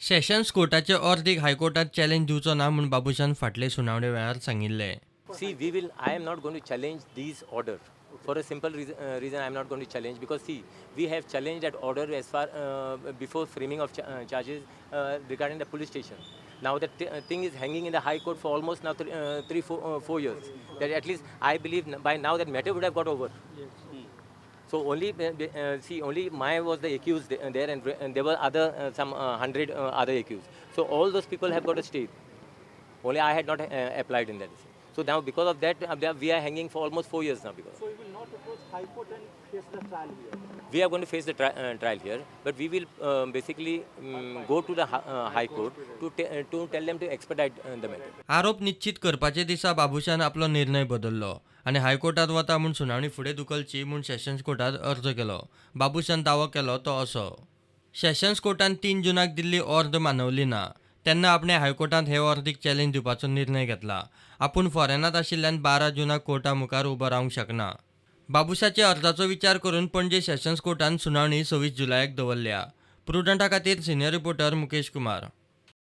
Sessions कोर्टाचे अर्दीक हायकोर्टात challenge दिवचो ना म्हूण बाबुशान फाटले सुनावणे वेळार सांगिल्ले. See, I am not going to challenge these order. For a simple reason, I am not going to challenge because see, we have challenged that order as far before framing of charges regarding the police station. Now that thing is hanging in the High Court for almost now 4 years. That at least I believe by now that matter would have got over. So only only Maya was the accused there, and there were other some 100 other accused. So all those people have got a stay. Only I had not applied in that. So now because of that, we are hanging for almost 4 years now. Because So you will not approach High Court and face the trial here? we are going to face the trial here, but we will basically go to the High Court to tell them to expedite the matter. आरोप निश्चित करपाचे दिसा बाबुशान आपलो निर्णय बदललो आनी हायकोर्टात वता म्हूण सुनावणी फुडें धुकलची म्हूण सेशन्स कोर्टात अर्ज केलो. बाबुशान दावो केलो तो असो. सेशन्स कोर्टान 3 जूनाक दिल्ली अर्द मानवली ना. तेन्ना आपणे हायकोर्टात हे अर्दीक चॅलेंज दिवपाचो निर्णय घेतला. आपूण फॉरेनात आशिल्ल्यान 12 जूनाक कोर्टा मुखार उबो रावंक शकना. बाबुशाच्या अर्जाचो विचार करून पणजे सेशन्स कोर्टान सुनावणी 26 जुलयाक दवरल्या. प्रुडंटा खातीर सिनियर रिपोर्टर मुकेश कुमार.